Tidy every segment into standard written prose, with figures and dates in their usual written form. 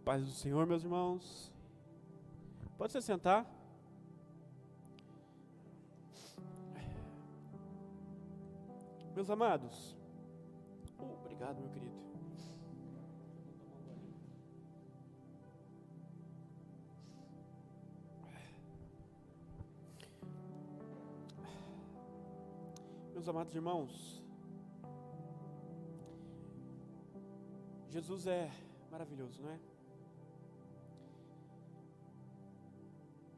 paz do Senhor, meus irmãos. Pode se sentar. Meus amados. Obrigado, meu querido. Meus amados irmãos, Jesus é maravilhoso, não é?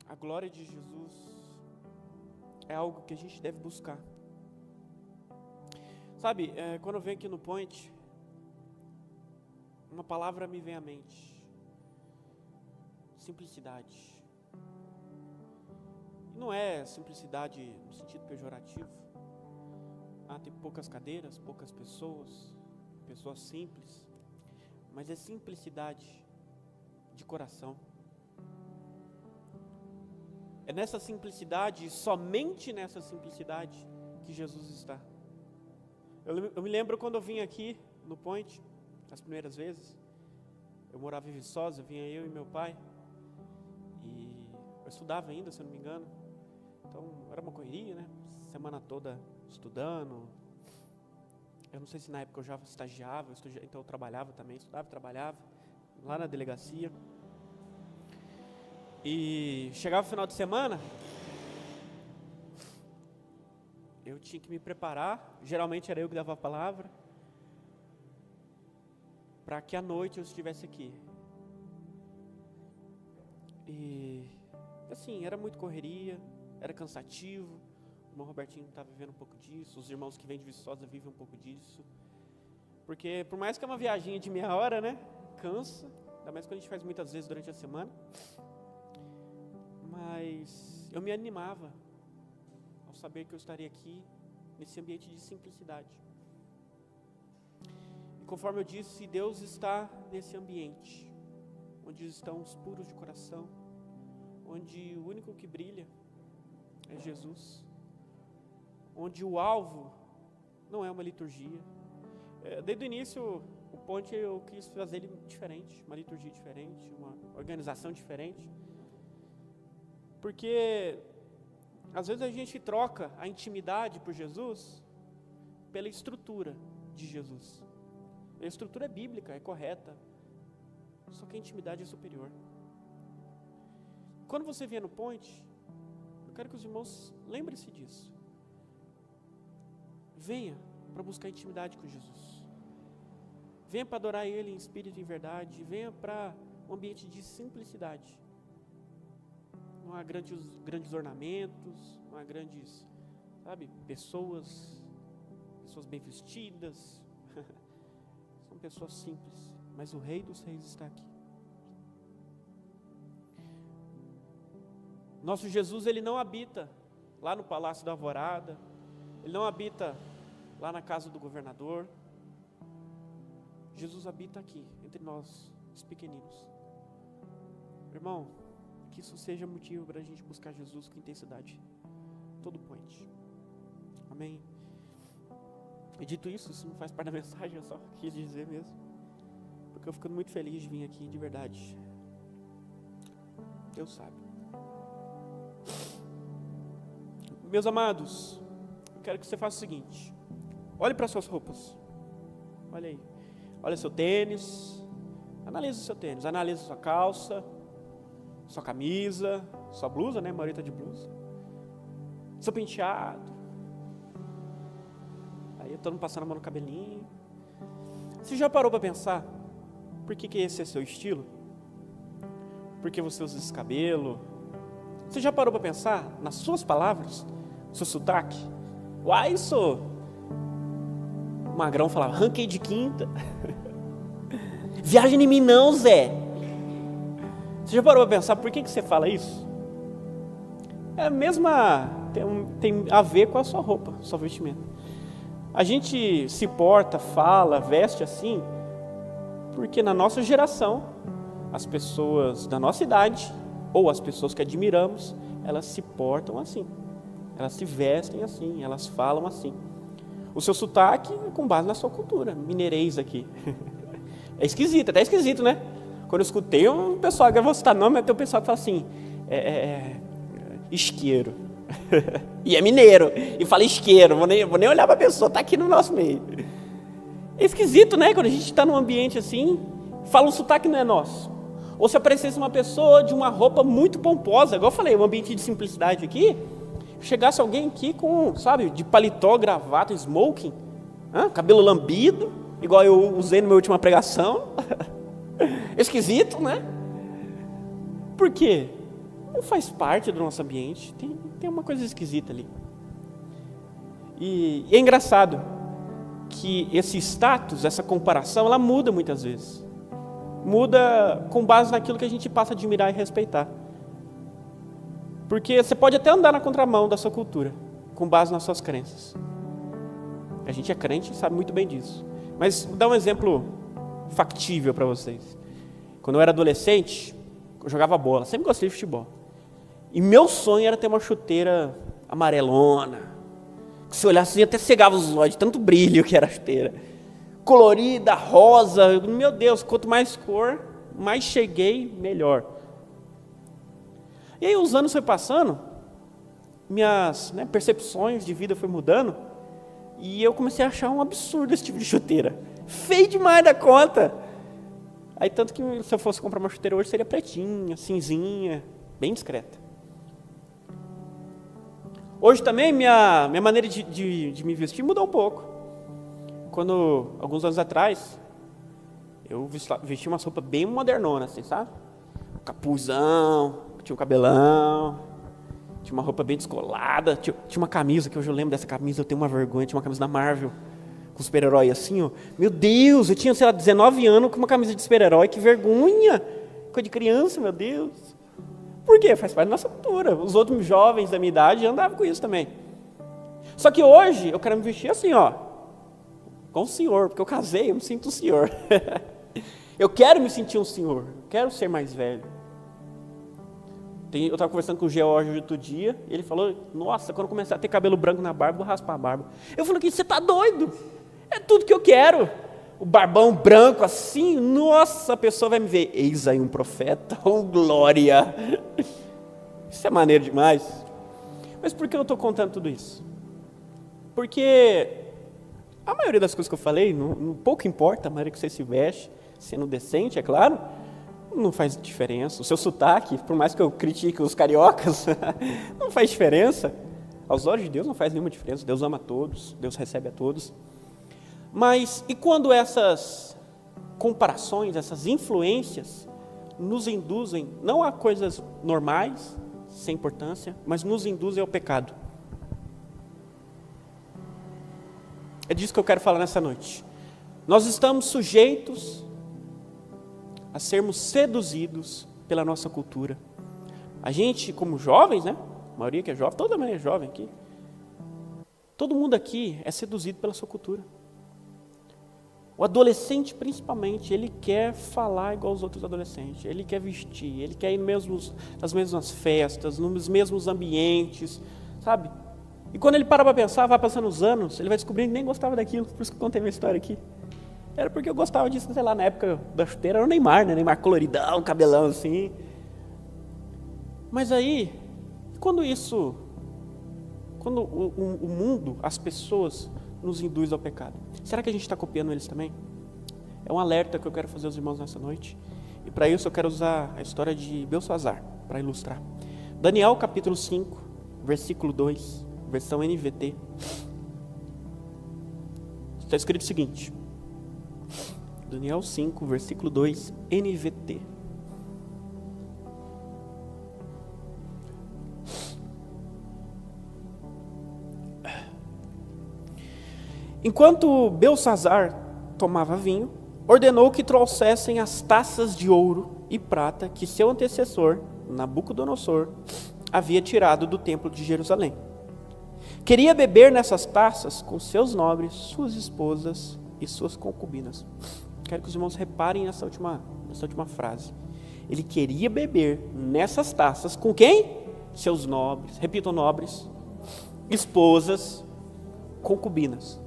A glória de Jesus é algo que a gente deve buscar. Sabe, quando eu venho aqui no Point, uma palavra me vem à mente: simplicidade. Não é simplicidade no sentido pejorativo. Tem poucas cadeiras, poucas pessoas, pessoas simples, mas é simplicidade de coração. É nessa simplicidade, somente nessa simplicidade, que Jesus está. Eu me lembro quando eu vim aqui no Point, as primeiras vezes, eu morava em Viçosa, vinha eu e meu pai, e eu estudava ainda, se eu não me engano, então era uma correria, né? Semana toda estudando. Eu não sei se na época eu já estagiava, então eu trabalhava também, estudava e trabalhava, lá na delegacia. E chegava o final de semana, eu tinha que me preparar, geralmente era eu que dava a palavra, para que à noite eu estivesse aqui. E assim, era muito correria, era cansativo. O irmão Robertinho está vivendo um pouco disso, os irmãos que vêm de Viçosa vivem um pouco disso. Porque por mais que é uma viaginha de meia hora, né, cansa, ainda mais quando a gente faz muitas vezes durante a semana. Mas eu me animava ao saber que eu estaria aqui nesse ambiente de simplicidade. E conforme eu disse, Deus está nesse ambiente, onde estão os puros de coração, onde o único que brilha é Jesus, onde o alvo não é uma liturgia. Desde o início, o Ponte eu quis fazer ele diferente, uma liturgia diferente, uma organização diferente. Porque às vezes a gente troca a intimidade por Jesus pela estrutura de Jesus. A estrutura é bíblica, é correta, só que a intimidade é superior. Quando você vier no Point, eu quero que os irmãos lembrem-se disso. Venha para buscar intimidade com Jesus. Venha para adorar Ele em espírito e em verdade. Venha para um ambiente de simplicidade. Não há grandes ornamentos, não há grandes, pessoas bem vestidas. São pessoas simples, mas o Rei dos Reis está aqui. Nosso Jesus, Ele não habita lá no Palácio da Alvorada, Ele não habita lá na casa do governador. Jesus habita aqui, entre nós, os pequeninos. Irmão, que isso seja motivo para a gente buscar Jesus com intensidade, todo Point. Amém? E dito isso não faz parte da mensagem, eu só quis dizer mesmo, porque eu fico muito feliz de vir aqui, de verdade. Deus sabe. Meus amados, eu quero que você faça o seguinte: olhe para suas roupas, olha aí, olha seu tênis, analise o seu tênis, analise sua calça, sua camisa, sua blusa, né? A maioria está de blusa. Seu penteado. Aí eu estou passando a mão no cabelinho. Você já parou para pensar por que esse é seu estilo? Por que você usa esse cabelo? Você já parou para pensar nas suas palavras? Seu sotaque? Uai, sou o Magrão falava, ranquei de quinta. Viagem em mim não, Zé. Você já parou para pensar por que você fala isso? É a mesma, tem a ver com a sua roupa, seu vestimento. A gente se porta, fala, veste assim, porque na nossa geração, as pessoas da nossa idade, ou as pessoas que admiramos, elas se portam assim, elas se vestem assim, elas falam assim. O seu sotaque é com base na sua cultura, mineirês aqui. É esquisito, até esquisito, né? Quando eu escutei um pessoal, eu vou citar nome, mas tem um pessoal que fala assim, isqueiro. E é mineiro, e fala isqueiro, vou nem olhar para a pessoa, está aqui no nosso meio. É esquisito, né? Quando a gente está num ambiente assim, fala um sotaque que não é nosso. Ou se aparecesse uma pessoa de uma roupa muito pomposa, igual eu falei, um ambiente de simplicidade aqui, chegasse alguém aqui com, sabe, de paletó, gravata, smoking, cabelo lambido, igual eu usei na minha última pregação. Esquisito, né? Por quê? Não faz parte do nosso ambiente, tem uma coisa esquisita ali. E é engraçado que esse status, essa comparação, ela muda muitas vezes. Muda com base naquilo que a gente passa a admirar e respeitar. Porque você pode até andar na contramão da sua cultura, com base nas suas crenças. A gente é crente e sabe muito bem disso. Mas vou dar um exemplo factível para vocês. Quando eu era adolescente, eu jogava bola, sempre gostei de futebol. E meu sonho era ter uma chuteira amarelona, que se olhasse assim, até cegava os olhos, de tanto brilho que era a chuteira. Colorida, rosa, meu Deus, quanto mais cor, mais cheguei, melhor. E aí os anos foi passando, minhas percepções de vida foi mudando, e eu comecei a achar um absurdo esse tipo de chuteira. Feio demais da conta. Aí tanto que se eu fosse comprar uma chuteira hoje, seria pretinha, cinzinha, bem discreta. Hoje também minha maneira de me vestir mudou um pouco. Quando, alguns anos atrás, eu vesti uma roupa bem modernona, assim, sabe? Capuzão, tinha um cabelão, tinha uma roupa bem descolada, tinha uma camisa, que hoje eu lembro dessa camisa, eu tenho uma vergonha, tinha uma camisa da Marvel, com super-herói assim, ó. Meu Deus, eu tinha, sei lá, 19 anos com uma camisa de super-herói, que vergonha! Coisa de criança, meu Deus. Por quê? Faz parte da nossa cultura. Os outros jovens da minha idade andavam com isso também. Só que hoje, eu quero me vestir assim, ó, com o senhor, porque eu casei, eu me sinto um senhor. Eu quero me sentir um senhor, quero ser mais velho. Eu estava conversando com o George outro dia, e ele falou, nossa, quando eu começar a ter cabelo branco na barba, eu vou raspar a barba. Eu falei, você está doido? É tudo que eu quero. O barbão branco assim, nossa, a pessoa vai me ver, eis aí um profeta, oh glória. Isso é maneiro demais. Mas por que eu estou contando tudo isso? Porque a maioria das coisas que eu falei, pouco importa a maneira que você se veste, sendo decente, é claro, não faz diferença. O seu sotaque, por mais que eu critique os cariocas, não faz diferença. Aos olhos de Deus não faz nenhuma diferença. Deus ama a todos, Deus recebe a todos. Mas, e quando essas comparações, essas influências, nos induzem, não a coisas normais, sem importância, mas nos induzem ao pecado? É disso que eu quero falar nessa noite. Nós estamos sujeitos a sermos seduzidos pela nossa cultura. A gente, como jovens, né? A maioria que é jovem, toda manhã é jovem aqui. Todo mundo aqui é seduzido pela sua cultura. O adolescente, principalmente, ele quer falar igual os outros adolescentes. Ele quer vestir, ele quer ir nas mesmas festas, nos mesmos ambientes, sabe? E quando ele para pensar, vai passando os anos, ele vai descobrindo que nem gostava daquilo. Por isso que eu contei minha história aqui. Era porque eu gostava disso, sei lá, na época da chuteira era o Neymar, né? Neymar coloridão, cabelão assim. Mas aí, quando o mundo, as pessoas nos induz ao pecado, será que a gente está copiando eles também? É um alerta que eu quero fazer aos irmãos nessa noite. E para isso eu quero usar a história de Belsazar, para ilustrar. Daniel capítulo 5, versículo 2, versão NVT. Está escrito o seguinte. Daniel 5, versículo 2, NVT. Enquanto Belsazar tomava vinho, ordenou que trouxessem as taças de ouro e prata que seu antecessor, Nabucodonosor, havia tirado do templo de Jerusalém. Queria beber nessas taças com seus nobres, suas esposas e suas concubinas. Quero que os irmãos reparem nessa última frase. Ele queria beber nessas taças com quem? Seus nobres, repitam, nobres, esposas, concubinas.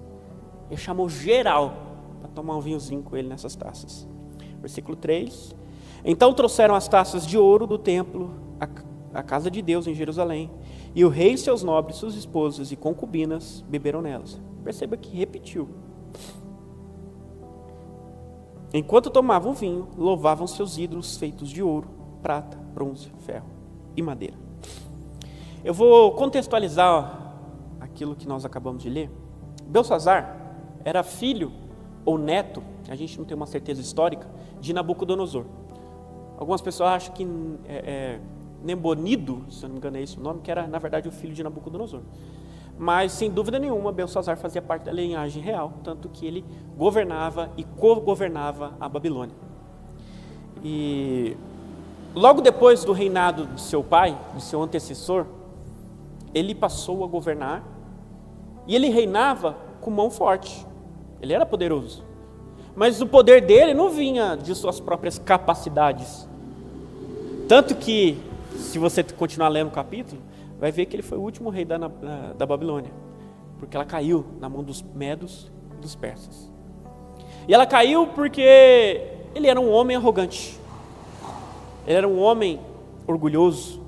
Ele chamou geral para tomar um vinhozinho com ele nessas taças. Versículo 3. Então trouxeram as taças de ouro do templo à casa de Deus em Jerusalém, e o rei e seus nobres, suas esposas e concubinas beberam nelas. Perceba que repetiu. Enquanto tomavam vinho, louvavam seus ídolos feitos de ouro, prata, bronze, ferro e madeira. Eu vou contextualizar aquilo que nós acabamos de ler. Belsazar era filho ou neto, a gente não tem uma certeza histórica, de Nabucodonosor. Algumas pessoas acham que Nabonido, se eu não me engano é esse o nome, que era na verdade o filho de Nabucodonosor. Mas sem dúvida nenhuma, Belsazar fazia parte da linhagem real, tanto que ele governava e co-governava a Babilônia. E logo depois do reinado de seu pai, de seu antecessor, ele passou a governar e ele reinava com mão forte. Ele era poderoso. Mas o poder dele não vinha de suas próprias capacidades. Tanto que, se você continuar lendo o capítulo, vai ver que ele foi o último rei da Babilônia. Porque ela caiu na mão dos medos e dos persas. E ela caiu porque ele era um homem arrogante. Ele era um homem orgulhoso.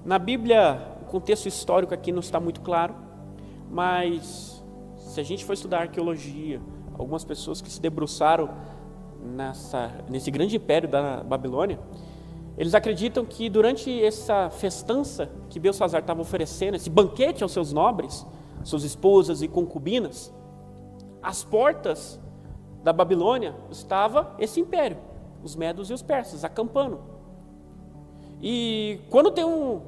Na Bíblia, o contexto histórico aqui não está muito claro, mas se a gente for estudar arqueologia, algumas pessoas que se debruçaram nesse grande império da Babilônia, eles acreditam que durante essa festança que Belsazar estava oferecendo, esse banquete aos seus nobres, suas esposas e concubinas, às portas da Babilônia estava esse império, os medos e os persas, acampando. E quando tem um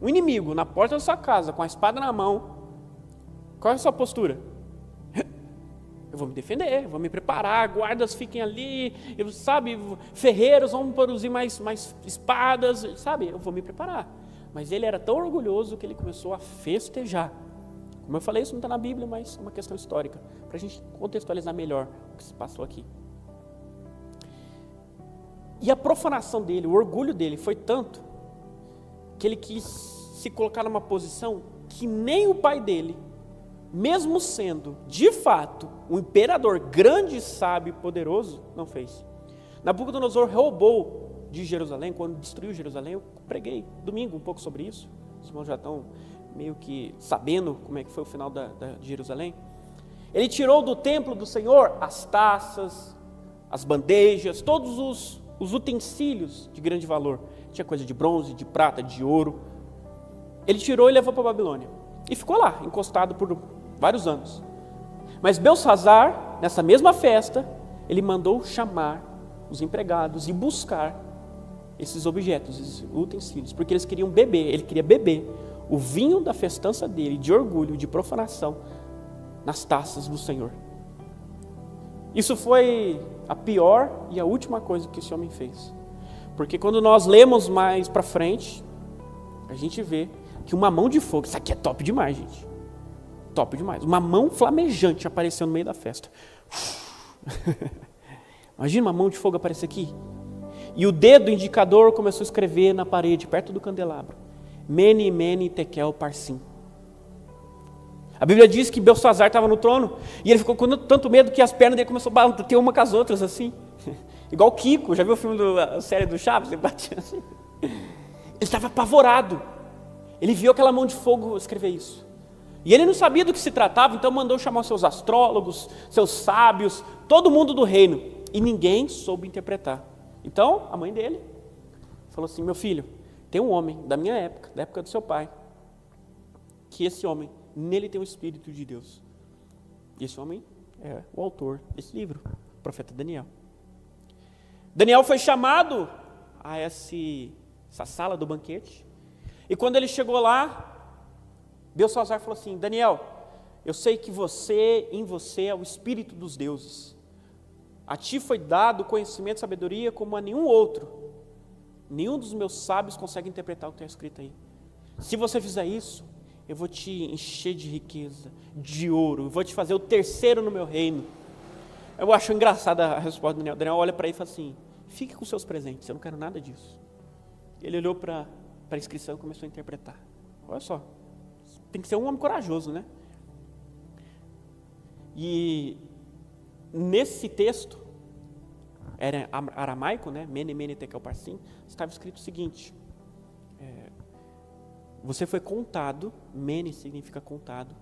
inimigo na porta da sua casa, com a espada na mão, qual é a sua postura? Eu vou me defender, vou me preparar, guardas fiquem ali, ferreiros vão produzir mais espadas, eu vou me preparar. Mas ele era tão orgulhoso que ele começou a festejar. Como eu falei, isso não está na Bíblia, mas é uma questão histórica, para a gente contextualizar melhor o que se passou aqui. E a profanação dele, o orgulho dele foi tanto, que ele quis se colocar numa posição que nem o pai dele, mesmo sendo, de fato, um imperador grande, sábio e poderoso, não fez. Nabucodonosor roubou de Jerusalém, quando destruiu Jerusalém. Eu preguei domingo um pouco sobre isso. Os irmãos já estão meio que sabendo como é que foi o final de Jerusalém. Ele tirou do templo do Senhor as taças, as bandejas, todos os utensílios de grande valor. Tinha coisa de bronze, de prata, de ouro. Ele tirou e levou para a Babilônia. E ficou lá, encostado por vários anos. Mas Belsazar, nessa mesma festa, ele mandou chamar os empregados e buscar esses objetos, esses utensílios, porque eles queriam beber, ele queria beber o vinho da festança dele, de orgulho, de profanação, nas taças do Senhor. Isso foi a pior e a última coisa que esse homem fez. Porque quando nós lemos mais para frente, a gente vê que uma mão de fogo, isso aqui é top demais, gente. Top demais. Uma mão flamejante apareceu no meio da festa. Imagina uma mão de fogo aparecer aqui. E o dedo indicador começou a escrever na parede, perto do candelabro. Mene, mene, tekel, parsim. A Bíblia diz que Belsazar estava no trono e ele ficou com tanto medo que as pernas dele começaram a bater uma com as outras assim. Igual o Kiko, já viu o filme da série do Chaves? Ele batia assim. Ele estava apavorado. Ele viu aquela mão de fogo escrever isso. E ele não sabia do que se tratava, então mandou chamar seus astrólogos, seus sábios, todo mundo do reino. E ninguém soube interpretar. Então, a mãe dele falou assim: meu filho, tem um homem da minha época, da época do seu pai, que esse homem, nele tem o Espírito de Deus. E esse homem é o autor desse livro, o profeta Daniel. Daniel foi chamado a essa sala do banquete. E quando ele chegou lá, Belsazar falou assim: Daniel, eu sei que em você é o Espírito dos deuses. A ti foi dado conhecimento e sabedoria como a nenhum outro. Nenhum dos meus sábios consegue interpretar o que está escrito aí. Se você fizer isso, eu vou te encher de riqueza, de ouro, eu vou te fazer o terceiro no meu reino. Eu acho engraçada a resposta do Daniel. Daniel olha para ele e fala assim: fique com seus presentes, eu não quero nada disso. Ele olhou para a inscrição e começou a interpretar. Olha só, tem que ser um homem corajoso, né? E nesse texto, era aramaico, né? Mene, mene, tekel, parsim, estava escrito o seguinte: você foi contado, mene significa contado,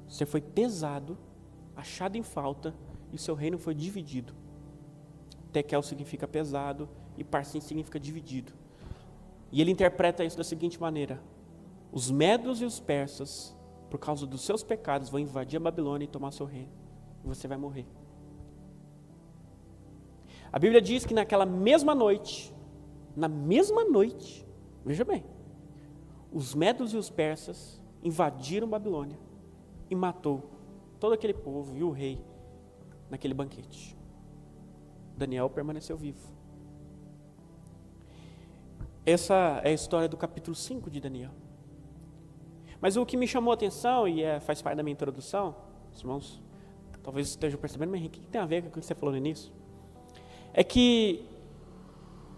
você foi pesado, achado em falta, e seu reino foi dividido. Tekel significa pesado, e parsim significa dividido. E ele interpreta isso da seguinte maneira: os medos e os persas, por causa dos seus pecados, vão invadir a Babilônia e tomar seu reino, e você vai morrer. A Bíblia diz que naquela mesma noite, veja bem, os medos e os persas invadiram Babilônia e matou todo aquele povo e o rei naquele banquete. Daniel permaneceu vivo. Essa é a história do capítulo 5 de Daniel. Mas o que me chamou a atenção, e faz parte da minha introdução, os irmãos talvez estejam percebendo, mas Henrique, o que tem a ver com o que você falou no início? É que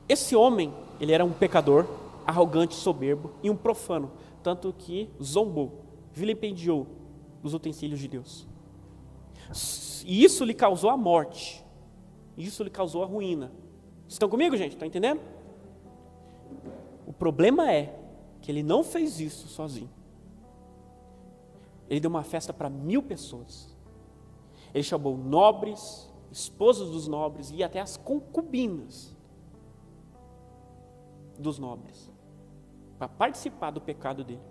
esse homem, ele era um pecador, arrogante, soberbo e um profano, tanto que zombou, vilipendiou os utensílios de Deus. E isso lhe causou a morte, isso lhe causou a ruína. Estão comigo, gente? Estão entendendo? O problema é que ele não fez isso sozinho. Ele deu uma festa para 1000 pessoas. Ele chamou nobres, esposas dos nobres e até as concubinas dos nobres para participar do pecado dele.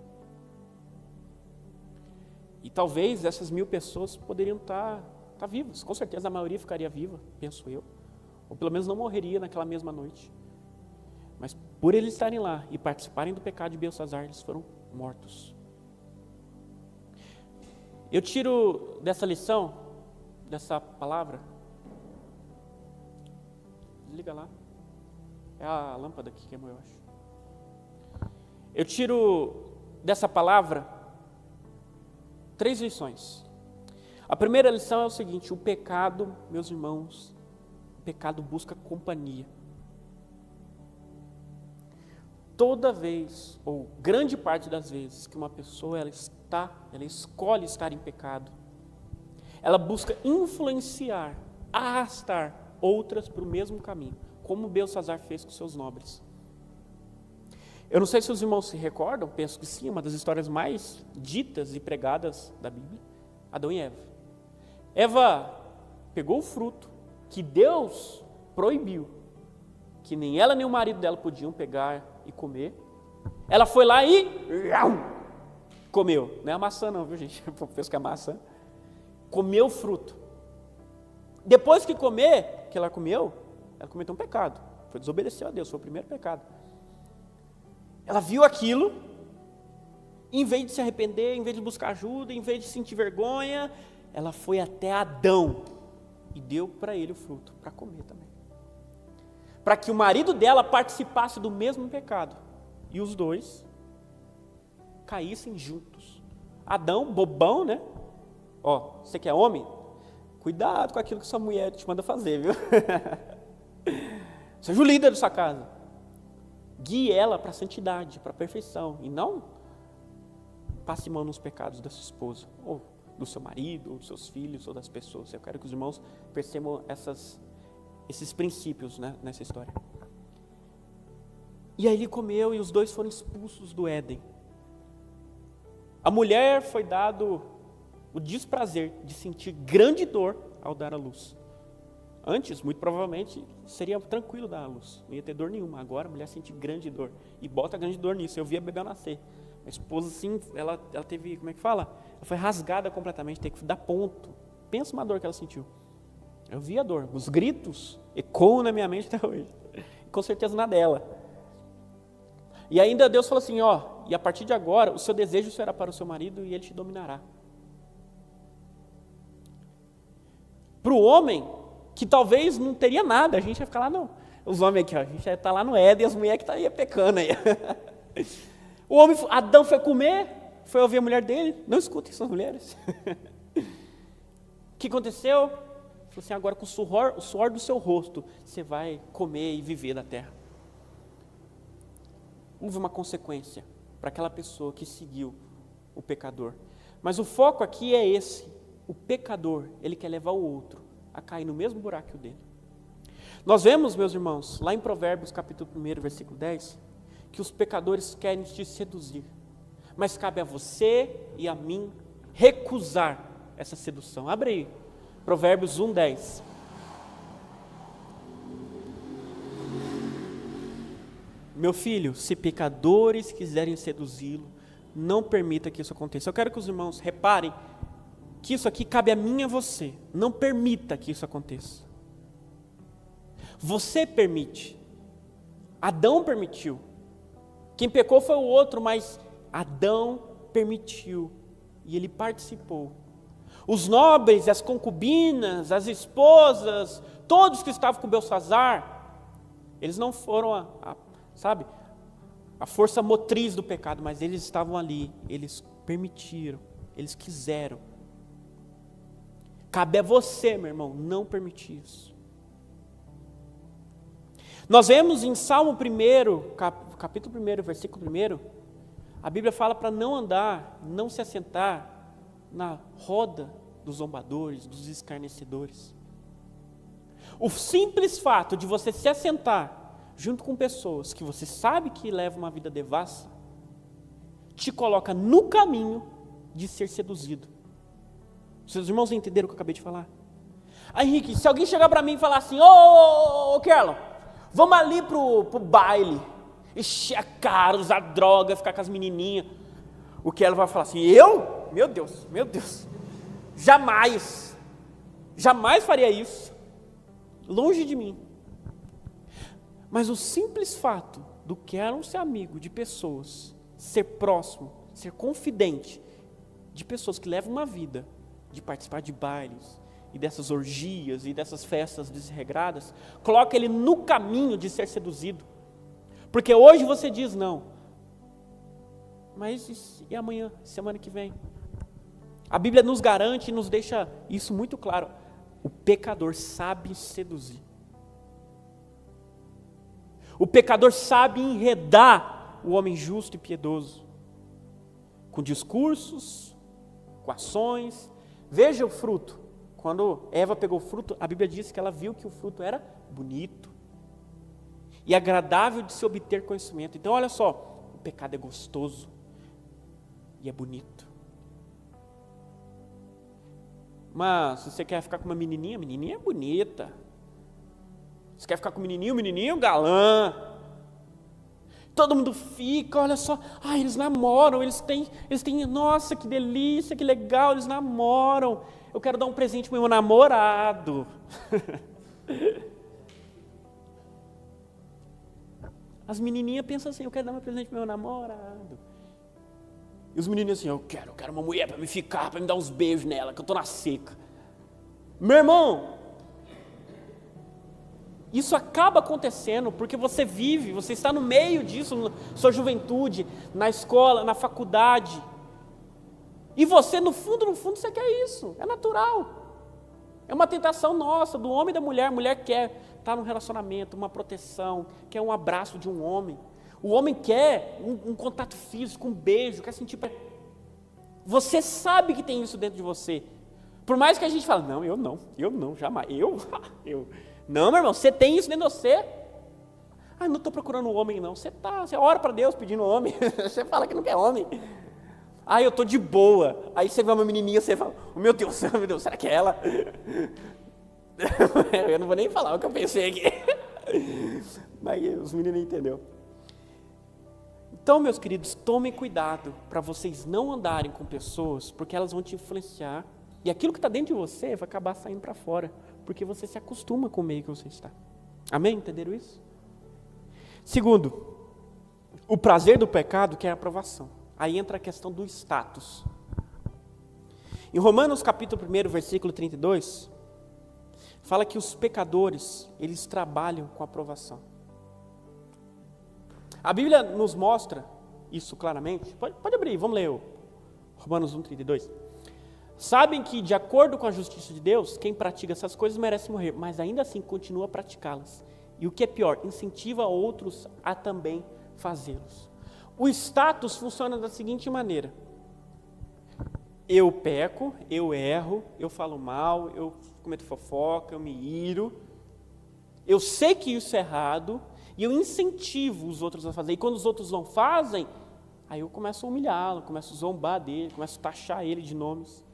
E talvez essas 1000 pessoas poderiam estar vivas. Com certeza a maioria ficaria viva, penso eu. Ou pelo menos não morreria naquela mesma noite. Mas por eles estarem lá e participarem do pecado de Belsazar, eles foram mortos. Eu tiro dessa lição, dessa palavra, desliga lá, é a lâmpada que queimou, eu acho. Eu tiro dessa palavra 3 lições. A primeira lição é o seguinte: o pecado, meus irmãos, o pecado busca companhia. Toda vez, ou grande parte das vezes, que uma pessoa ela escolhe estar em pecado, ela busca influenciar, arrastar outras para o mesmo caminho, como Belsazar fez com seus nobres. Eu não sei se os irmãos se recordam, penso que sim, uma das histórias mais ditas e pregadas da Bíblia, Adão e Eva. Eva pegou o fruto que Deus proibiu, que nem ela nem o marido dela podiam pegar e comer. Ela foi lá e comeu. Não é a maçã não, viu, gente? Penso que é a maçã. Comeu o fruto. Depois que ela comeu, ela cometeu um pecado. Foi desobedecer a Deus, foi o primeiro pecado. Ela viu aquilo, em vez de se arrepender, em vez de buscar ajuda, em vez de sentir vergonha, ela foi até Adão e deu para ele o fruto, para comer também. Para que o marido dela participasse do mesmo pecado. E os dois caíssem juntos. Adão, bobão, né? Ó, você que é homem? Cuidado com aquilo que sua mulher te manda fazer, viu? Seja o líder da sua casa. Guie ela para a santidade, para a perfeição. E não passe mão nos pecados da sua esposa, ou do seu marido, ou dos seus filhos, ou das pessoas. Eu quero que os irmãos percebam esses princípios, né, nessa história. E aí ele comeu e os dois foram expulsos do Éden. A mulher foi dado o desprazer de sentir grande dor ao dar à luz. Antes, muito provavelmente, seria tranquilo dar à luz, não ia ter dor nenhuma. Agora a mulher sente grande dor e bota grande dor nisso. Eu vi a bebê nascer. A esposa, assim, ela teve, como é que fala? Ela foi rasgada completamente, teve que dar ponto. Pensa uma dor que ela sentiu. Eu vi a dor, os gritos ecoam na minha mente até hoje. Com certeza na dela. E ainda Deus falou assim, ó, e a partir de agora, o seu desejo será para o seu marido e ele te dominará. Para o homem, que talvez não teria nada, a gente ia ficar lá, não. Os homens aqui, ó, a gente ia estar lá no Éden e as mulheres que estavam pecando aí. O homem, Adão foi comer, foi ouvir a mulher dele, não escutem essas mulheres. O que aconteceu? Falou assim, agora com o suor do seu rosto, você vai comer e viver da terra. Houve uma consequência para aquela pessoa que seguiu o pecador. Mas o foco aqui é esse, o pecador, ele quer levar o outro a cair no mesmo buraco que o dele. Nós vemos, meus irmãos, lá em Provérbios capítulo 1, versículo 10, que os pecadores querem te seduzir, mas cabe a você e a mim recusar essa sedução. Abre aí, Provérbios 1:10. Meu filho, se pecadores quiserem seduzi-lo, não permita que isso aconteça. Eu quero que os irmãos reparem que isso aqui cabe a mim e a você. Não permita que isso aconteça. Você permite. Adão permitiu. Quem pecou foi o outro, mas Adão permitiu. E ele participou. Os nobres, as concubinas, as esposas, todos que estavam com Belsazar, eles não foram a força motriz do pecado, mas eles estavam ali, eles permitiram, eles quiseram. Cabe a você, meu irmão, não permitir isso. Nós vemos em Salmo 1, capítulo 1, versículo 1, a Bíblia fala para não andar, não se assentar na roda dos zombadores, dos escarnecedores. O simples fato de você se assentar junto com pessoas que você sabe que levam uma vida devassa, te coloca no caminho de ser seduzido. Seus irmãos entenderam o que eu acabei de falar? Aí, Henrique, se alguém chegar para mim e falar assim, ô Kerlon, vamos ali pro baile, encher a cara, usar droga, ficar com as menininhas, o Kerlon vai falar assim, eu? Meu Deus, jamais faria isso, longe de mim. Mas o simples fato do Kerlon ser amigo de pessoas, ser próximo, ser confidente de pessoas que levam uma vida de participar de bailes e dessas orgias e dessas festas desregradas, coloca ele no caminho de ser seduzido. Porque hoje você diz não, mas e amanhã, semana que vem? A Bíblia nos garante e nos deixa isso muito claro. O pecador sabe seduzir. O pecador sabe enredar o homem justo e piedoso, com discursos, com ações. Veja o fruto. Quando Eva pegou o fruto, a Bíblia diz que ela viu que o fruto era bonito e agradável de se obter conhecimento. Então olha só, o pecado é gostoso e é bonito. Mas se você quer ficar com uma menininha, a menininha é bonita. Você quer ficar com o menininho galã. Todo mundo fica, olha só, eles namoram, eles têm, nossa, que delícia, que legal, eles namoram. Eu quero dar um presente para o meu namorado. As menininhas pensam assim, eu quero dar um presente para o meu namorado. E os meninos assim, eu quero uma mulher para me ficar, para me dar uns beijos nela, que eu estou na seca. Meu irmão, isso acaba acontecendo porque você vive, você está no meio disso, na sua juventude, na escola, na faculdade. E você, no fundo, você quer isso, é natural. É uma tentação nossa, do homem e da mulher. A mulher quer estar num relacionamento, uma proteção, quer um abraço de um homem. O homem quer um contato físico, um beijo, quer sentir... Você sabe que tem isso dentro de você. Por mais que a gente fale, não, eu não, jamais, eu. Não, meu irmão, você tem isso dentro de você. Não estou procurando um homem não, você ora para Deus pedindo homem, você fala que não quer homem. Eu estou de boa. Aí você vê uma menininha, você fala, meu Deus, será que é ela? Eu não vou nem falar o que eu pensei aqui. Mas os meninos entenderam. Então, meus queridos, tomem cuidado para vocês não andarem com pessoas, porque elas vão te influenciar. E aquilo que está dentro de você vai acabar saindo para fora, porque você se acostuma com o meio que você está. Amém? Entenderam isso? Segundo, o prazer do pecado que é a aprovação. Aí entra a questão do status. Em Romanos capítulo 1, versículo 32, fala que os pecadores, eles trabalham com aprovação. A Bíblia nos mostra isso claramente. Pode abrir, vamos ler o Romanos 1, 32. Sabem que, de acordo com a justiça de Deus, quem pratica essas coisas merece morrer, mas ainda assim continua a praticá-las. E o que é pior, incentiva outros a também fazê-los. O status funciona da seguinte maneira: eu peco, eu erro, eu falo mal, eu cometo fofoca, eu me iro. Eu sei que isso é errado e eu incentivo os outros a fazer. E quando os outros não fazem, aí eu começo a humilhá-lo, começo a zombar dele, começo a taxar ele de nomes.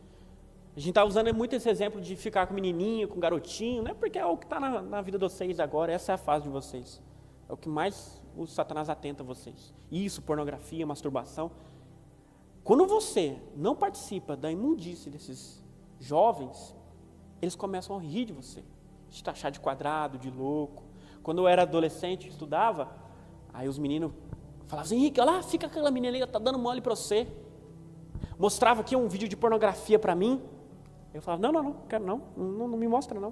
A gente está usando muito esse exemplo de ficar com menininho, com garotinho, né? Porque é o que está na vida de vocês agora, essa é a fase de vocês. É o que mais o Satanás atenta a vocês. Isso, pornografia, masturbação. Quando você não participa da imundície desses jovens, eles começam a rir de você, te taxar de quadrado, de louco. Quando eu era adolescente, estudava, aí os meninos falavam assim, Henrique, olha lá, fica aquela menina ali, tá dando mole para você. Mostrava aqui um vídeo de pornografia para mim. Eu falava, não, quero não me mostra não.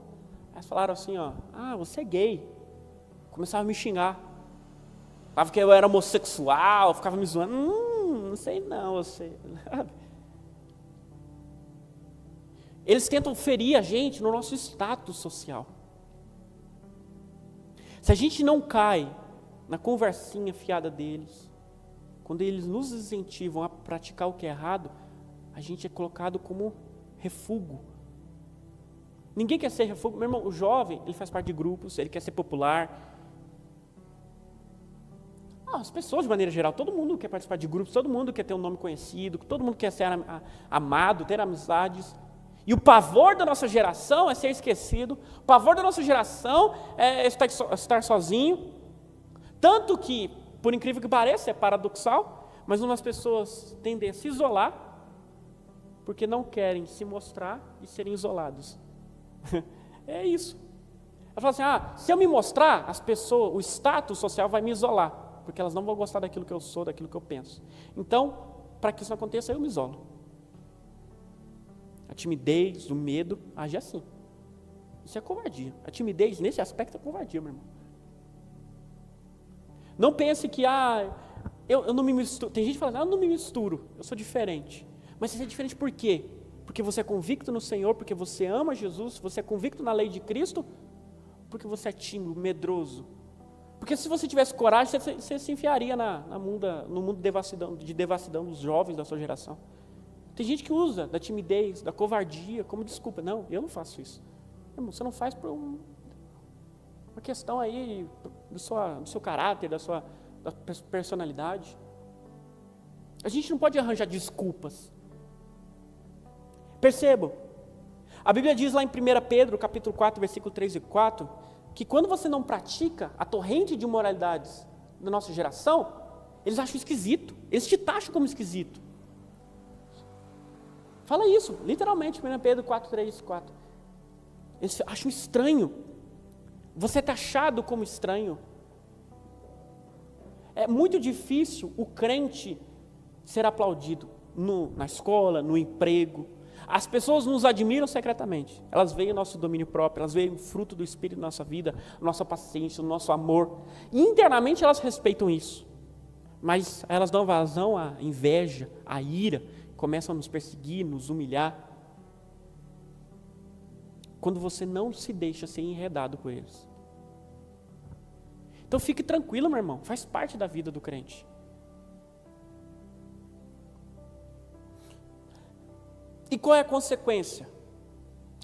Aí eles falaram assim, ó, você é gay. Começava a me xingar. Falava que eu era homossexual, ficava me zoando. Não sei não, você. Eles tentam ferir a gente no nosso status social. Se a gente não cai na conversinha fiada deles, quando eles nos incentivam a praticar o que é errado, a gente é colocado como refúgio. Ninguém quer ser refúgio. Meu irmão, o jovem, ele faz parte de grupos, ele quer ser popular. As pessoas, de maneira geral, todo mundo quer participar de grupos, todo mundo quer ter um nome conhecido, todo mundo quer ser amado, ter amizades. E o pavor da nossa geração é ser esquecido, o pavor da nossa geração é estar sozinho. Tanto que, por incrível que pareça, é paradoxal, mas umas pessoas tendem a se isolar porque não querem se mostrar e serem isolados. É isso. Ela fala assim, se eu me mostrar, as pessoas, o status social vai me isolar, porque elas não vão gostar daquilo que eu sou, daquilo que eu penso. Então, para que isso não aconteça, eu me isolo. A timidez, o medo, age assim. Isso é covardia. A timidez, nesse aspecto, é covardia, meu irmão. Não pense que, eu não me misturo. Tem gente que fala, eu não me misturo, eu sou diferente. Mas você é diferente por quê? Porque você é convicto no Senhor, porque você ama Jesus, você é convicto na lei de Cristo, porque você é tímido, medroso. Porque se você tivesse coragem, você se enfiaria no mundo de devassidão dos jovens da sua geração. Tem gente que usa da timidez, da covardia como desculpa. Não, eu não faço isso. Irmão, você não faz por uma questão aí do seu caráter, da personalidade. A gente não pode arranjar desculpas. Percebam, a Bíblia diz lá em 1 Pedro, capítulo 4, versículo 3 e 4, que quando você não pratica a torrente de imoralidades da nossa geração, eles acham esquisito, eles te taxam como esquisito. Fala isso, literalmente, 1 Pedro 4, 3 e 4. Eles acham estranho, você é taxado como estranho. É muito difícil o crente ser aplaudido na escola, no emprego. As pessoas nos admiram secretamente, elas veem o nosso domínio próprio, elas veem o fruto do Espírito na nossa vida, a nossa paciência, o nosso amor, e internamente elas respeitam isso, mas elas dão vazão à inveja, à ira, começam a nos perseguir, nos humilhar, quando você não se deixa ser enredado por eles. Então fique tranquilo, meu irmão, faz parte da vida do crente. E qual é a consequência?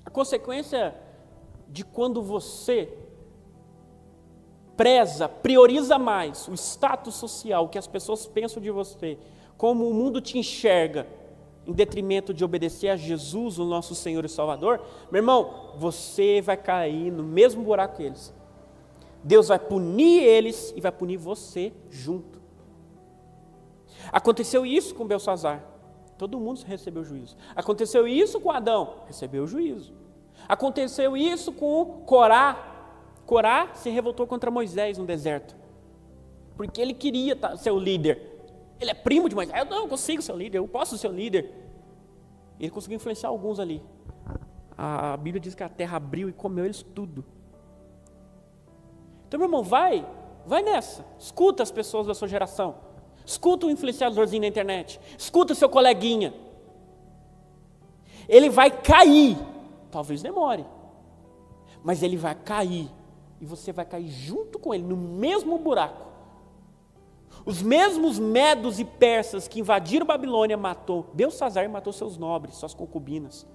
A consequência de quando você prioriza mais o status social, o que as pessoas pensam de você, como o mundo te enxerga, em detrimento de obedecer a Jesus, o nosso Senhor e Salvador, meu irmão, você vai cair no mesmo buraco que eles. Deus vai punir eles e vai punir você junto. Aconteceu isso com Belsazar. Todo mundo recebeu juízo. Aconteceu isso com Adão, recebeu juízo. Aconteceu isso com Corá. Corá se revoltou contra Moisés no deserto, porque ele queria ser o líder. Ele é primo de Moisés. Eu não consigo ser o líder, eu posso ser o líder. Ele conseguiu influenciar alguns ali. A Bíblia diz que a terra abriu e comeu eles tudo. Então, meu irmão, vai nessa. Escuta as pessoas da sua geração. Escuta o influenciadorzinho na internet. Escuta o seu coleguinha. Ele vai cair. Talvez demore. Mas ele vai cair. E você vai cair junto com ele, no mesmo buraco. Os mesmos medos e persas que invadiram Babilônia matou Belsazar e matou seus nobres, suas concubinas.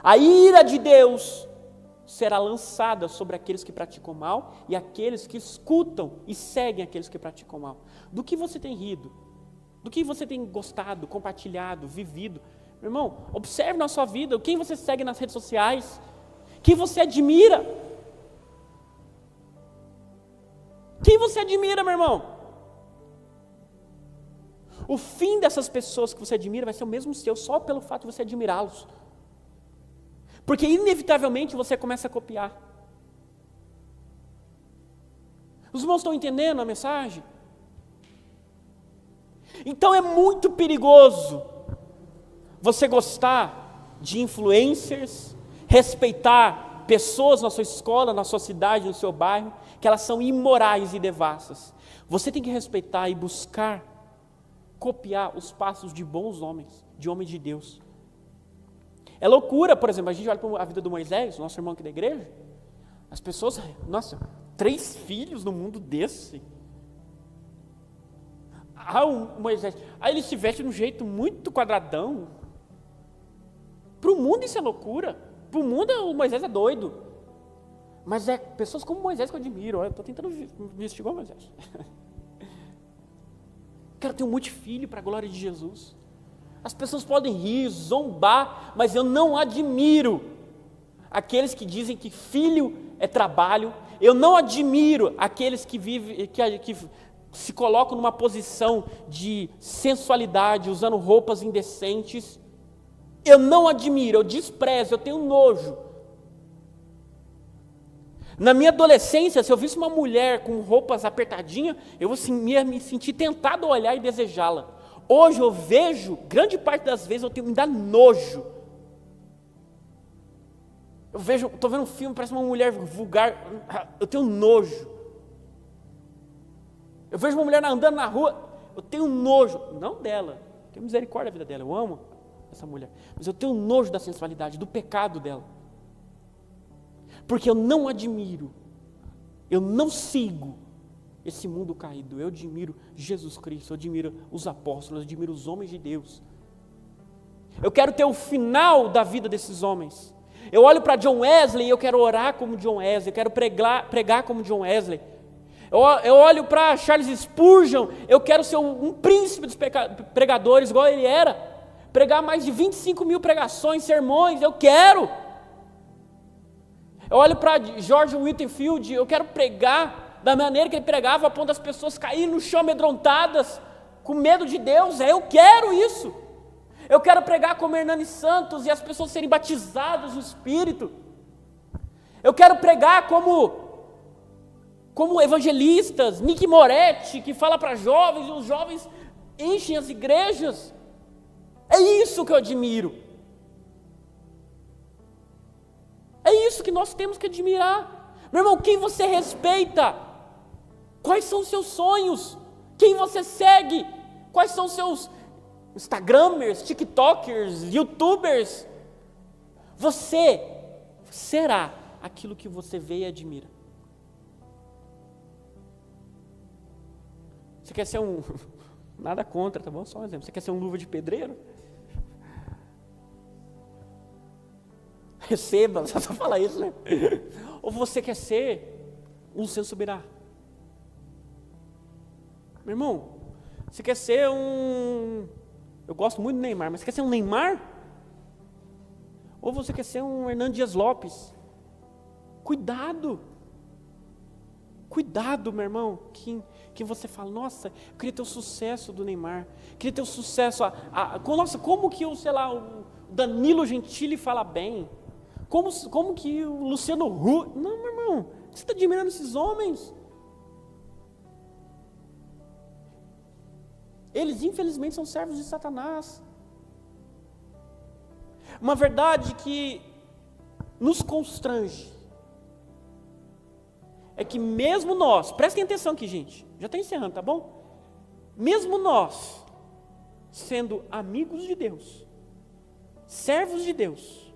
A ira de Deus será lançada sobre aqueles que praticam mal e aqueles que escutam e seguem aqueles que praticam mal. Do que você tem rido? Do que você tem gostado, compartilhado, vivido? Meu irmão, observe na sua vida quem você segue nas redes sociais, quem você admira. Quem você admira, meu irmão? O fim dessas pessoas que você admira vai ser o mesmo seu, só pelo fato de você admirá-los. Porque inevitavelmente você começa a copiar. Os irmãos estão entendendo a mensagem? Então é muito perigoso você gostar de influencers, respeitar pessoas na sua escola, na sua cidade, no seu bairro, que elas são imorais e devassas. Você tem que respeitar e buscar copiar os passos de bons homens, de homens de Deus. É loucura, por exemplo, a gente olha para a vida do Moisés, nosso irmão aqui da igreja, as pessoas, nossa, 3 filhos no mundo desse. O Moisés, aí ele se veste de um jeito muito quadradão. Para o mundo isso é loucura, para o mundo o Moisés é doido. Mas é pessoas como Moisés que eu admiro. Eu estou tentando vestir igual Moisés. Quero ter um monte de filho para a glória de Jesus. As pessoas podem rir, zombar, mas eu não admiro aqueles que dizem que filho é trabalho. Eu não admiro aqueles que vivem, que se colocam numa posição de sensualidade, usando roupas indecentes. Eu não admiro, eu desprezo, eu tenho nojo. Na minha adolescência, se eu visse uma mulher com roupas apertadinhas, eu ia me sentir tentado a olhar e desejá-la. Hoje eu vejo, grande parte das vezes, me dá nojo. Estou vendo um filme, parece uma mulher vulgar, eu tenho nojo. Eu vejo uma mulher andando na rua, eu tenho nojo, não dela, eu tenho misericórdia da vida dela, eu amo essa mulher, mas eu tenho nojo da sensualidade, do pecado dela. Porque eu não admiro, eu não sigo esse mundo caído. Eu admiro Jesus Cristo, eu admiro os apóstolos, eu admiro os homens de Deus. Eu quero ter o final da vida desses homens. Eu olho para John Wesley e eu quero orar como John Wesley, eu quero pregar como John Wesley. Eu olho para Charles Spurgeon, eu quero ser um príncipe dos pregadores, igual ele era. Pregar mais de 25 mil pregações, sermões, eu quero. Eu olho para George Whitefield, eu quero pregar da maneira que ele pregava, a ponto das pessoas caírem no chão amedrontadas, com medo de Deus. Eu quero isso. Eu quero pregar como Hernani Santos e as pessoas serem batizadas no Espírito. Eu quero pregar como evangelistas, Nick Moretti, que fala para jovens, e os jovens enchem as igrejas. É isso que eu admiro. É isso que nós temos que admirar. Meu irmão, quem você respeita? Quais são os seus sonhos? Quem você segue? Quais são os seus Instagramers, TikTokers, YouTubers? Você será aquilo que você vê e admira. Você quer ser nada contra, tá bom? Só um exemplo. Você quer ser um luva de pedreiro? Receba, só fala isso, né? Ou você quer ser um Luciano Subirá? Meu irmão, você quer ser eu gosto muito do Neymar, mas você quer ser um Neymar? Ou você quer ser um Hernando Dias Lopes? Cuidado, meu irmão, que você fala, nossa, eu queria ter o sucesso do Neymar, queria ter o sucesso, nossa, como que o Danilo Gentili fala bem? Como que o Luciano Huck... Não, meu irmão, você está admirando esses homens? Eles, infelizmente, são servos de Satanás. Uma verdade que nos constrange é que mesmo nós, prestem atenção aqui, gente, já está encerrando, tá bom? Mesmo nós, sendo amigos de Deus, servos de Deus,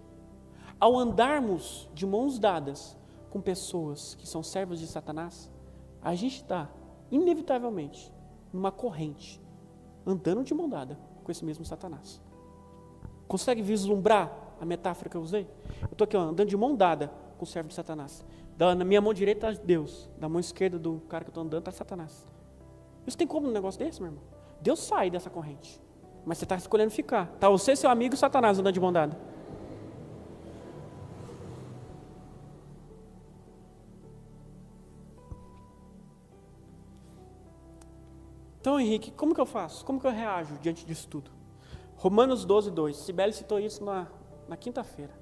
ao andarmos de mãos dadas com pessoas que são servos de Satanás, a gente está, inevitavelmente, numa corrente, andando de mão dada com esse mesmo Satanás. Consegue vislumbrar a metáfora que eu usei? Eu estou aqui andando de mão dada com o servo de Satanás. Na minha mão direita está Deus, da mão esquerda do cara que eu estou andando está Satanás. Isso tem como um negócio desse, meu irmão? Deus sai dessa corrente, mas você está escolhendo ficar. Está você, seu amigo e Satanás andando de mão dada. Então, Henrique, como que eu faço? Como que eu reajo diante disso tudo? Romanos 12, 2. Sibeli citou isso na quinta-feira.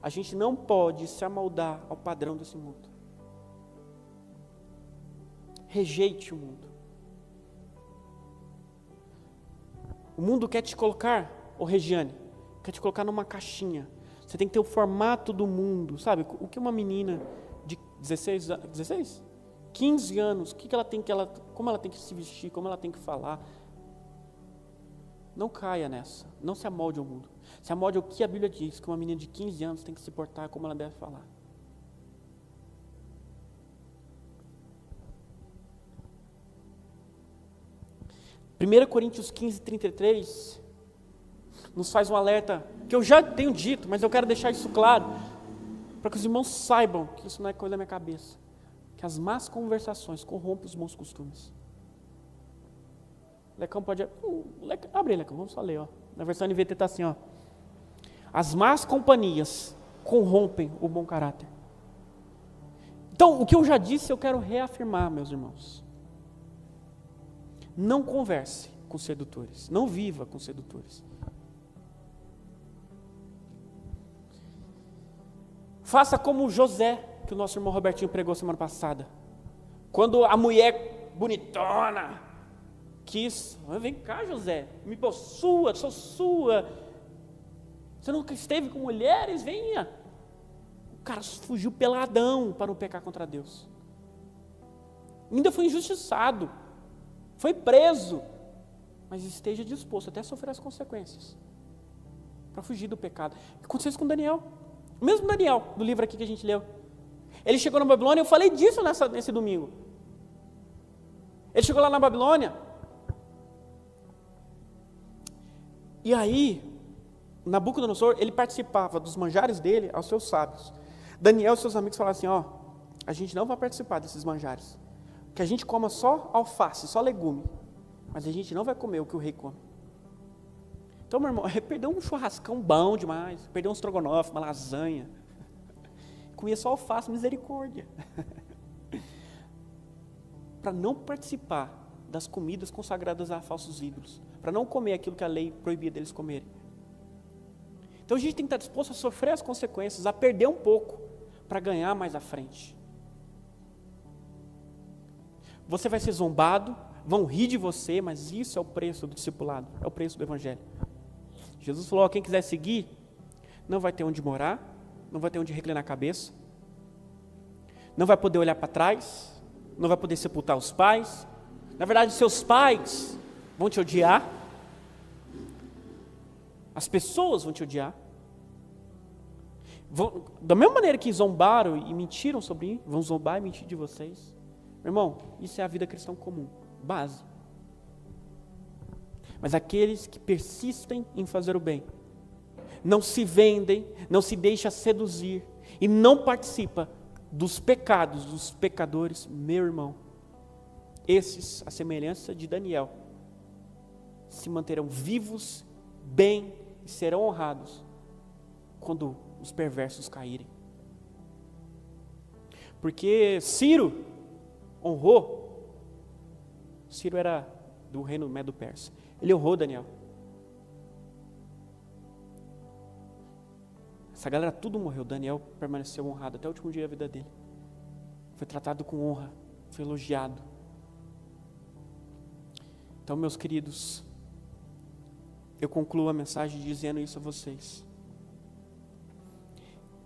A gente não pode se amoldar ao padrão desse mundo. Rejeite o mundo. O mundo quer te colocar, Regiane, quer te colocar numa caixinha. Você tem que ter o formato do mundo, sabe? O que uma menina de 15 anos, como ela tem que se vestir, como ela tem que falar. Não caia nessa, não se amolde ao mundo. Se amolde ao que a Bíblia diz, que uma menina de 15 anos tem que se portar, como ela deve falar. Primeira Coríntios 15, 33, nos faz um alerta, que eu já tenho dito, mas eu quero deixar isso claro, para que os irmãos saibam que isso não é coisa da minha cabeça. Que as más conversações corrompem os bons costumes. Lecão pode... abre aí, Lecão, vamos só ler. Ó. Na versão NVT está assim, ó. As más companhias corrompem o bom caráter. Então, o que eu já disse, eu quero reafirmar, meus irmãos. Não converse com sedutores. Não viva com sedutores. Faça como José, que o nosso irmão Robertinho pregou semana passada. Quando a mulher bonitona quis, vem cá, José, me possua, sou sua. Você nunca esteve com mulheres? Venha. O cara fugiu peladão para não pecar contra Deus. Ainda foi injustiçado. Foi preso. Mas esteja disposto até a sofrer as consequências para fugir do pecado. Aconteceu isso com Daniel. O mesmo Daniel, do livro aqui que a gente leu. Ele chegou na Babilônia, eu falei disso nesse domingo. Ele chegou lá na Babilônia. E aí, Nabucodonosor, ele participava dos manjares dele aos seus sábios. Daniel e seus amigos falaram assim, a gente não vai participar desses manjares. Que a gente coma só alface, só legume. Mas a gente não vai comer o que o rei come. Então, meu irmão, perdeu um churrascão bom demais, perdeu um estrogonofe, uma lasanha. Comia só alface, misericórdia. Para não participar das comidas consagradas a falsos ídolos. Para não comer aquilo que a lei proibia deles comerem. Então a gente tem que estar disposto a sofrer as consequências, a perder um pouco, para ganhar mais à frente. Você vai ser zombado, vão rir de você, mas isso é o preço do discipulado, é o preço do evangelho. Jesus falou, quem quiser seguir, não vai ter onde morar, não vai ter onde reclinar a cabeça, não vai poder olhar para trás, não vai poder sepultar os pais. Na verdade, seus pais vão te odiar, as pessoas vão te odiar. Da mesma maneira que zombaram e mentiram sobre mim, vão zombar e mentir de vocês. Meu irmão, isso é a vida cristã comum, base. Mas aqueles que persistem em fazer o bem, não se vendem, não se deixam seduzir e não participa dos pecados dos pecadores, meu irmão, esses, a semelhança de Daniel, se manterão vivos, bem e serão honrados quando os perversos caírem. Porque Ciro honrou, Ciro era do reino Medo-Persa, ele honrou Daniel. Essa galera tudo morreu, Daniel permaneceu honrado até o último dia da vida dele. Foi tratado com honra, foi elogiado. Então, meus queridos, eu concluo a mensagem dizendo isso a vocês.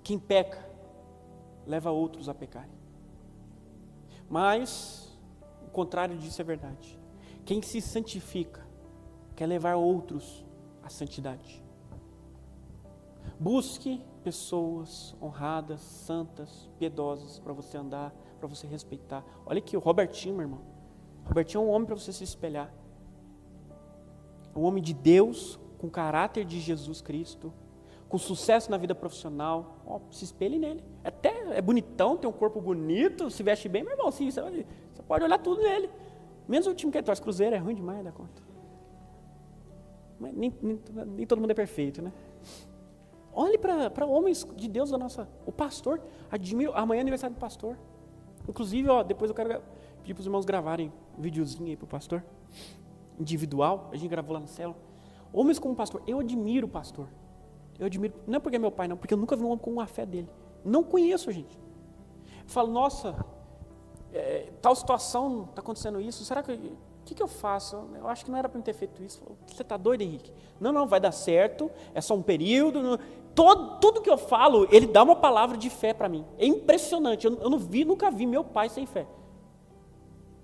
Quem peca, leva outros a pecarem. Mas, o contrário disso é verdade. Quem se santifica, quer levar outros à santidade. Busque pessoas honradas, santas, piedosas, para você andar, para você respeitar. Olha aqui, o Robertinho, meu irmão. Robertinho é um homem para você se espelhar. Um homem de Deus, com caráter de Jesus Cristo, com sucesso na vida profissional. Se espelhe nele. Até é bonitão, tem um corpo bonito, se veste bem, meu irmão, sim, você pode olhar tudo nele. Menos o time que ele torce, Cruzeiro é ruim demais da conta. Mas nem todo mundo é perfeito, né? Olhe para homens de Deus da nossa... O pastor, admiro, amanhã é aniversário do pastor. Inclusive, depois eu quero pedir para os irmãos gravarem um videozinho aí para o pastor, individual, a gente gravou lá no céu. Homens como pastor, eu admiro o pastor. Eu admiro, não é porque é meu pai não, porque eu nunca vi um homem com a fé dele. Não conheço, gente. Eu falo, nossa, tal situação, está acontecendo isso, será que... O que eu faço? Eu acho que não era para eu ter feito isso. Você está doido, Henrique? Não, vai dar certo, é só um período. Tudo que eu falo, ele dá uma palavra de fé para mim. É impressionante, eu nunca vi meu pai sem fé.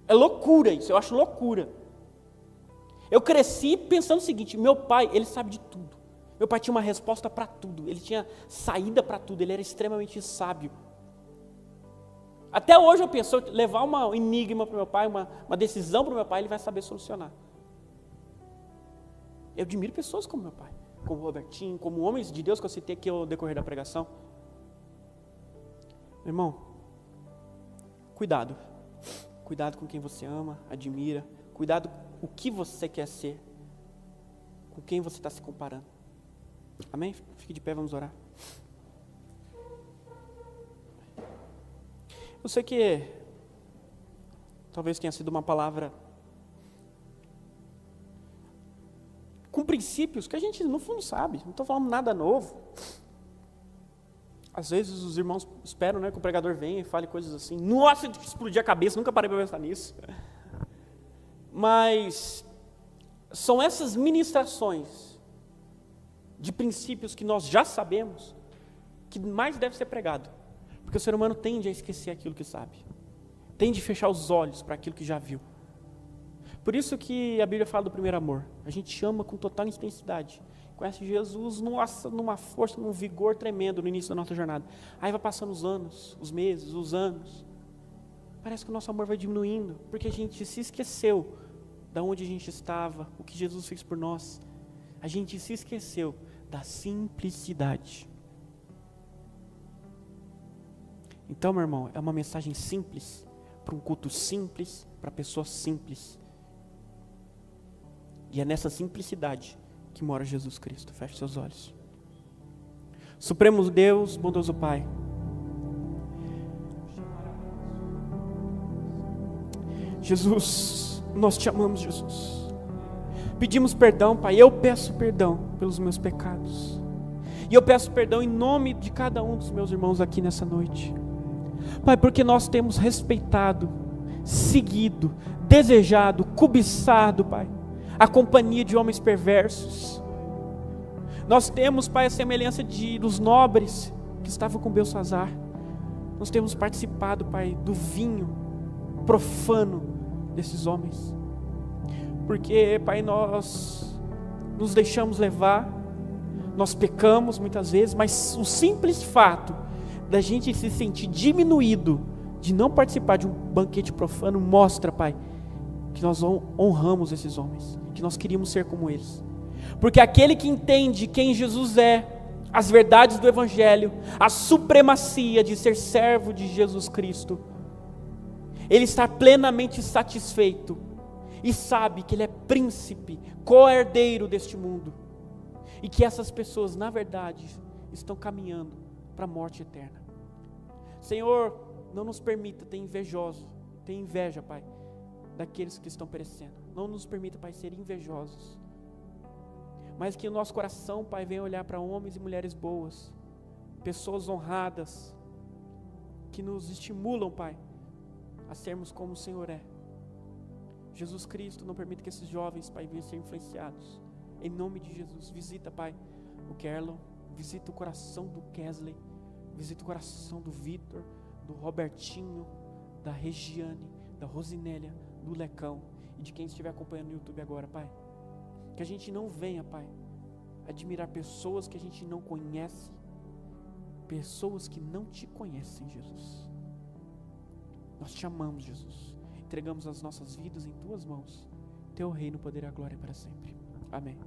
É loucura isso, eu acho loucura. Eu cresci pensando o seguinte, meu pai, ele sabe de tudo. Meu pai tinha uma resposta para tudo, ele tinha saída para tudo, ele era extremamente sábio. Até hoje eu penso, levar um enigma para o meu pai, uma decisão para o meu pai, ele vai saber solucionar. Eu admiro pessoas como meu pai, como o Robertinho, como homens de Deus que eu citei aqui ao decorrer da pregação. Meu irmão, cuidado. Cuidado com quem você ama, admira. Cuidado com o que você quer ser. Com quem você está se comparando. Amém? Fique de pé, vamos orar. Eu sei que talvez tenha sido uma palavra com princípios que a gente no fundo sabe, não estou falando nada novo. Às vezes os irmãos esperam, né, que o pregador venha e fale coisas assim, nossa, explodir a cabeça, nunca parei para pensar nisso. Mas são essas ministrações de princípios que nós já sabemos que mais deve ser pregado. Porque o ser humano tende a esquecer aquilo que sabe. Tende a fechar os olhos para aquilo que já viu. Por isso que a Bíblia fala do primeiro amor. A gente ama com total intensidade. Conhece Jesus, nossa, numa força, num vigor tremendo no início da nossa jornada. Aí vai passando os anos, os meses, os anos. Parece que o nosso amor vai diminuindo. Porque a gente se esqueceu de onde a gente estava, o que Jesus fez por nós. A gente se esqueceu da simplicidade. Então, meu irmão, é uma mensagem simples, para um culto simples, para pessoas simples. E é nessa simplicidade que mora Jesus Cristo. Feche seus olhos. Supremo Deus, bondoso Pai. Jesus, nós te amamos, Jesus. Pedimos perdão, Pai. Eu peço perdão pelos meus pecados. E eu peço perdão em nome de cada um dos meus irmãos aqui nessa noite. Pai, porque nós temos respeitado, seguido, desejado, cobiçado, Pai, a companhia de homens perversos. Nós temos, Pai, a semelhança dos nobres que estavam com Belsazar. Nós temos participado, Pai, do vinho profano desses homens. Porque, Pai, nós nos deixamos levar, nós pecamos muitas vezes, mas o simples fato da gente se sentir diminuído de não participar de um banquete profano mostra, Pai, que nós honramos esses homens, que nós queríamos ser como eles. Porque aquele que entende quem Jesus é, as verdades do Evangelho, a supremacia de ser servo de Jesus Cristo, ele está plenamente satisfeito e sabe que ele é príncipe, co-herdeiro deste mundo, e que essas pessoas, na verdade, estão caminhando para a morte eterna. Senhor, não nos permita ter inveja, Pai, daqueles que estão perecendo. Não nos permita, Pai, ser invejosos. Mas que o nosso coração, Pai, venha olhar para homens e mulheres boas, pessoas honradas, que nos estimulam, Pai, a sermos como o Senhor é. Jesus Cristo, não permita que esses jovens, Pai, venham ser influenciados. Em nome de Jesus, visita, Pai, o Kerlon, visita o coração do Kesley, visita o coração do Vitor, do Robertinho, da Regiane, da Rosinélia, do Lecão e de quem estiver acompanhando no YouTube agora, Pai. Que a gente não venha, Pai, admirar pessoas que a gente não conhece, pessoas que não te conhecem, Jesus. Nós te amamos, Jesus. Entregamos as nossas vidas em tuas mãos. Teu reino, poder e a glória para sempre. Amém.